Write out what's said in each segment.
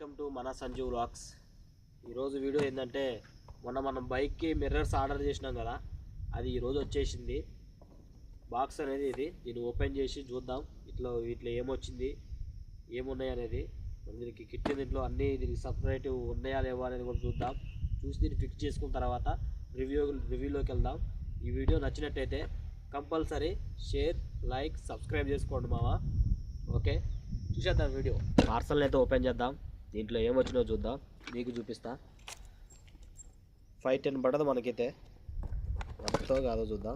Welcome to మన Sanju vlogs. ఈరోజు video ఏంటంటే మనం బైక్కి మిర్రర్స్ ఆర్డర్ చేసినాం కదా, అది ఈరోజు వచ్చేసింది. బాక్స్ అనేది దీన్ని ఓపెన్ చేసి చూద్దాం వీటిలో ఏమొచ్చింది, ఏమున్నాయి అనేది. దీనికి కిట్ దీంట్లో అన్నీ దీనికి సపరేట్ ఉన్నాయా లేవా అనేది కూడా చూద్దాం. చూసి దీన్ని ఫిక్స్ చేసుకున్న తర్వాత రివ్యూలోకి వెళ్దాం. ఈ వీడియో నచ్చినట్టయితే కంపల్సరీ షేర్, లైక్, సబ్స్క్రైబ్ చేసుకోండి మావా. ఓకే, చూసేద్దాం వీడియో. పార్సల్ని అయితే ఓపెన్ చేద్దాం. దీంట్లో ఏమొచ్చినో చూద్దాం, మీకు చూపిస్తా. 510 పడదు మనకైతే, ఎంతో కాదో చూద్దాం.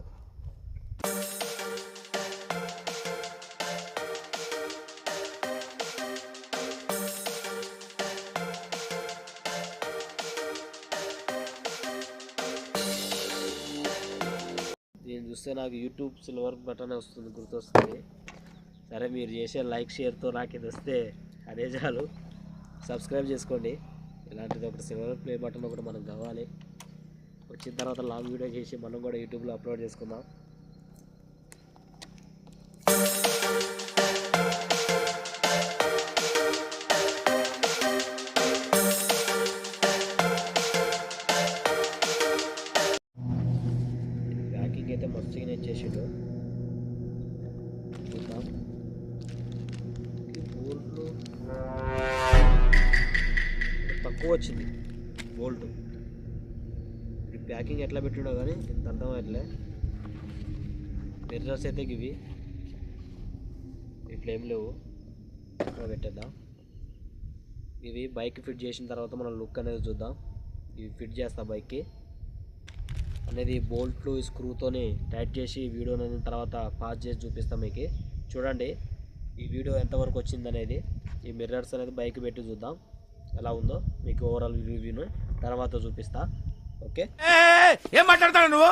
దీన్ని చూస్తే నాకు యూట్యూబ్ సిల్వర్ బటన్ వస్తుంది, గుర్తొస్తుంది. సరే, మీరు చేసే లైక్ షేర్తో నాకు ఇది వస్తే అదే చాలు. సబ్స్క్రైబ్ చేసుకోండి. ఇలాంటిది ఒకటి సిల్వర్ ప్లే బటన్ ఒకటి మనకు కావాలి. వచ్చిన తర్వాత లాంగ్ వీడియో చేసి మనం కూడా యూట్యూబ్లో అప్లోడ్ చేసుకుందాం. ప్యాకింగ్ అయితే మంచిగా నేను చేసిండు. చూద్దాం. తక్కువ వచ్చింది బోల్ట్. ఈ ప్యాకింగ్ ఎట్లా పెట్టిండో కానీ ఇంత అర్థమయ్యట్లే. మిర్రర్స్ అయితే ఇవి ఇట్లా ఏం లేవు, ఇట్లా పెట్టేద్దాం. ఇవి బైక్ ఫిట్ చేసిన తర్వాత మనం లుక్ అనేది చూద్దాం. ఇవి ఫిట్ చేస్తా బైక్కి అనేది. బోల్ట్లు స్క్రూతోని టైట్ చేసి వీడియో అనేది తర్వాత పాజ్ చేసి చూపిస్తాం మీకు. చూడండి ఈ వీడియో ఎంతవరకు వచ్చిందనేది. ఈ మిర్రర్స్ అనేది బైక్ పెట్టి చూద్దాం ఎలా ఉందో. మీకు ఓవరాల్ రివ్యూను తర్వాత చూపిస్తా. ఓకే, ఏం మాట్లాడతావు నువ్వు?